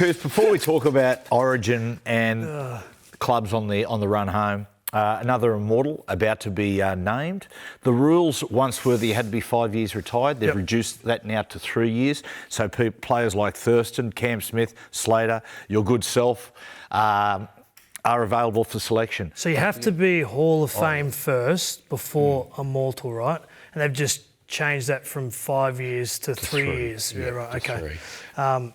Coote, before we talk about Origin and clubs on the run home, another Immortal about to be named. The rules once were that you had to be 5 years retired. They've reduced that now to 3 years. So players like Thurston, Cam Smith, Slater, your good self, are available for selection. So you have to be Hall of Fame first before Immortal, right? And they've just changed that from 5 years to 3 years. Yeah, right. Okay.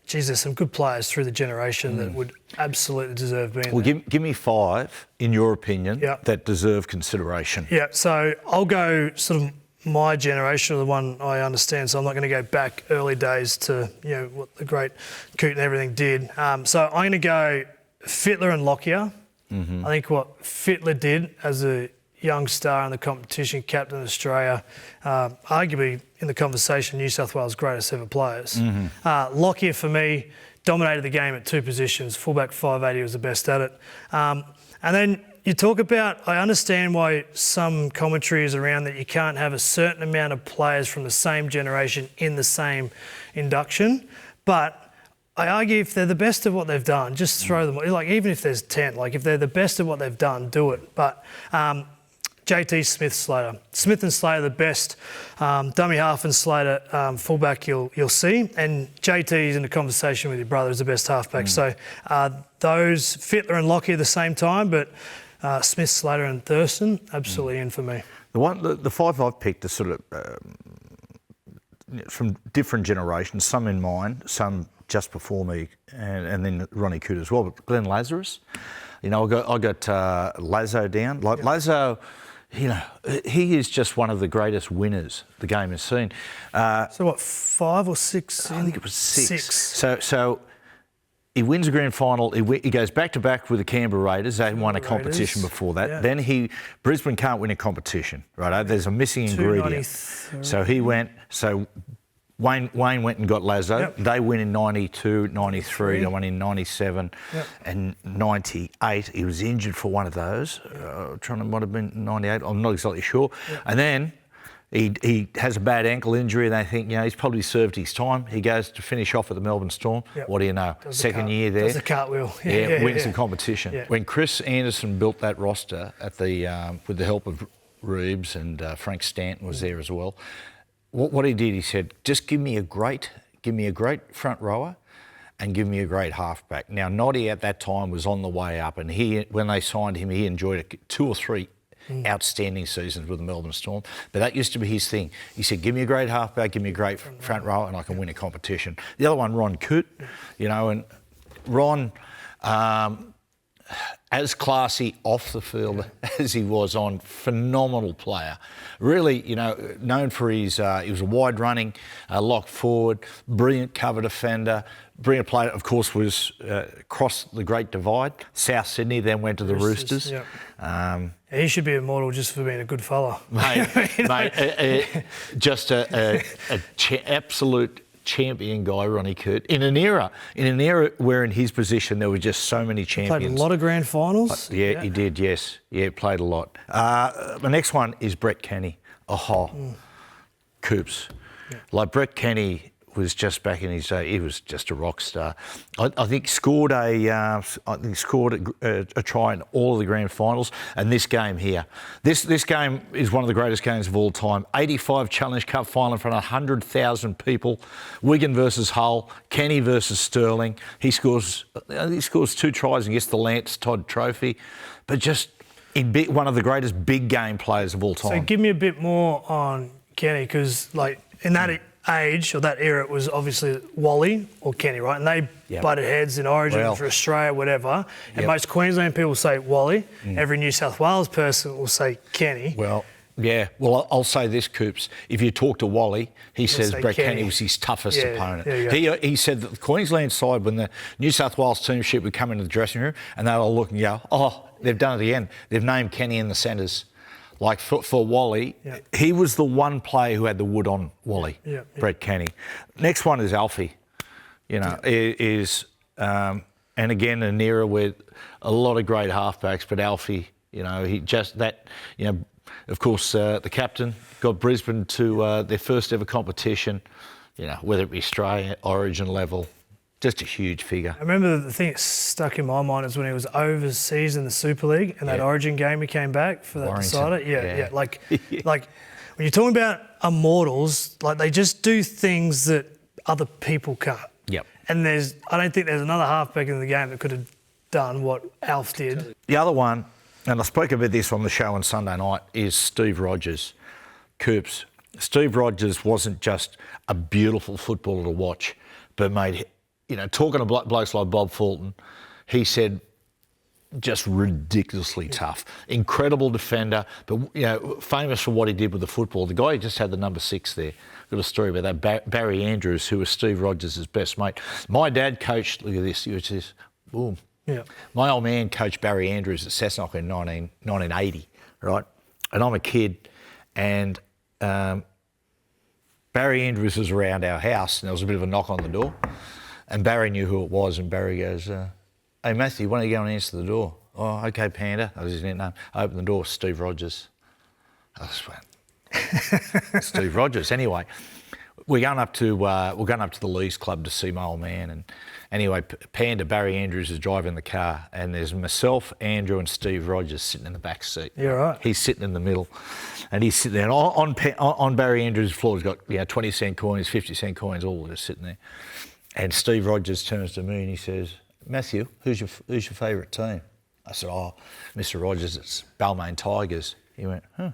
Geez, there's some good players through the generation that would absolutely deserve being there. Give me five, in your opinion, that deserve consideration. Yeah, so I'll go sort of my generation, or the one I understand, so I'm not going to go back early days to, what the great Coote and everything did. So I'm going to go Fittler and Lockyer. I think what Fittler did as a young star in the competition, captain of Australia, arguably in the conversation, New South Wales' greatest ever players. Lockyer, for me, dominated the game at two positions. Fullback 5'8", he was the best at it. And then you talk about, I understand why some commentary is around that you can't have a certain amount of players from the same generation in the same induction, but I argue if they're the best of what they've done, just throw them. Like, even if there's 10, like if they're the best of what they've done, do it. But JT, Smith, Slater. Smith and Slater, the best dummy half, and Slater, fullback, you'll see. And JT is in the conversation with your brother as the best halfback. So those, Fittler and Lockyer at the same time, but Smith, Slater and Thurston, absolutely in for me. The five I've picked are sort of from different generations, some in mine, some just before me, and then Ronnie Coote as well. But Glenn Lazarus, I got Lazo down. Like Lazo, he is just one of the greatest winners the game has seen. So what, 5 or 6? I think it was 6. So he wins a grand final. He goes back-to-back with the Canberra Raiders. They won a competition before that. Yeah. Then Brisbane can't win a competition, right? There's a missing ingredient. So he went. So Wayne went and got Lazo. Yep. They win in 92, 93. They won in 97 and 98. He was injured for one of those. Might have been 98. I'm not exactly sure. Yep. And then he has a bad ankle injury, and they think, he's probably served his time. He goes to finish off at the Melbourne Storm. Yep. What do you know? Second year there. Does the cartwheel. Wins the competition. Yeah. When Chris Anderson built that roster at the with the help of Reeves and Frank Stanton was there as well. What he did, he said, just give me a great front rower and give me a great halfback. Now, Noddy at that time was on the way up, and when they signed him, he enjoyed 2 or 3 outstanding seasons with the Melbourne Storm. But that used to be his thing. He said, give me a great halfback, give me a great front rower, and I can win a competition. The other one, Ron Coote, and Ron, as classy off the field as he was on, phenomenal player. Really, known for his, he was a wide running, lock forward, brilliant cover defender, brilliant player. Of course, was crossed the Great Divide, South Sydney, then went to the Roosters. He should be Immortal just for being a good fella. Mate, just an absolute champion guy, Ronnie Coote, in an era where in his position there were just so many champions. Played a lot of grand finals. Yeah, he did, yes. Yeah, played a lot. The next one is Brett Kenny. Coops. Yeah. Like Brett Kenny was just back in his day, he was just a rock star. I think scored a try in all of the grand finals, and this game here. This game is one of the greatest games of all time. 85 Challenge Cup final in front of 100,000 people. Wigan versus Hull, Kenny versus Sterling. He scores 2 tries and gets the Lance Todd Trophy, but just one of the greatest big game players of all time. So give me a bit more on Kenny, because in that age or that era, it was obviously Wally or Kenny, right? And they butted heads in Origin for Australia, whatever. And most Queensland people say Wally. Every New South Wales person will say Kenny. Well, I'll say this, Coops. If you talk to Wally, he says Brett Kenny was his toughest opponent. He said that the Queensland side, when the New South Wales teamship would come into the dressing room and they'll all look and go, they've done it again. They've named Kenny in the centres. Like for Wally, he was the one player who had the wood on Wally, Brett Kenny. Next one is Alfie. And again, an era with a lot of great halfbacks, but Alfie, he just that, of course, the captain got Brisbane to their first ever competition, whether it be Australia, Origin level, just a huge figure. I remember the thing that stuck in my mind is when he was overseas in the Super League and that Origin game he came back for that Warrington. decider. Yeah. Like when you're talking about immortals, like they just do things that other people can't. Yep. And I don't think there's another halfback in the game that could have done what Alf did. The other one, and I spoke about this on the show on Sunday night, is Steve Rogers. Coops. Steve Rogers wasn't just a beautiful footballer to watch, but made, talking to blokes like Bob Fulton, he said just ridiculously tough. Incredible defender, but famous for what he did with the football. The guy who just had the number 6 there. Got a story about that. Barry Andrews, who was Steve Rogers' best mate. My dad coached, look at this, which is, boom. Yeah. My old man coached Barry Andrews at Cessnock in 1980, right? And I'm a kid, and Barry Andrews was around our house, and there was a bit of a knock on the door, and Barry knew who it was, and Barry goes, "Hey Matthew, why don't you go and answer the door?" "Oh, okay, Panda." That was his name. I opened the door, Steve Rogers. I just went, Steve Rogers. Anyway, we're going up to the Lees Club to see my old man, and anyway, Panda, Barry Andrews is driving the car, and there's myself, Andrew, and Steve Rogers sitting in the back seat. Yeah, right. He's sitting in the middle, and he's sitting there. And on Barry Andrews' floor, he's got 20-cent coins, 50-cent coins, all just sitting there. And Steve Rogers turns to me and he says, "Matthew, who's your favourite team?" I said, "Oh, Mr. Rogers, it's Balmain Tigers." He went, "Huh."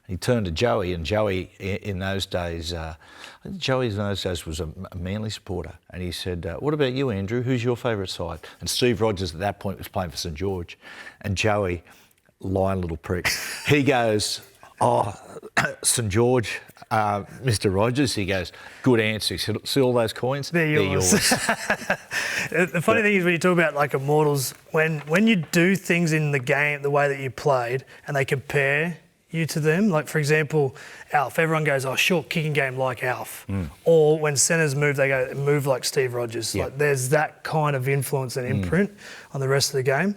He turned to Joey, and Joey in those days, was a Manly supporter. And he said, "What about you, Andrew? Who's your favourite side?" And Steve Rogers at that point was playing for St George. And Joey, lying little prick, he goes, "Oh, St George, Mr. Rogers." He goes, "Good answer." He said, "See all those coins? They're yours." The funny thing is when you talk about like immortals, when you do things in the game the way that you played and they compare you to them, like for example, Alf, everyone goes, "Oh, short kicking game like Alf." Or when centres move, they go, "Move like Steve Rogers." Yep. Like there's that kind of influence and imprint on the rest of the game.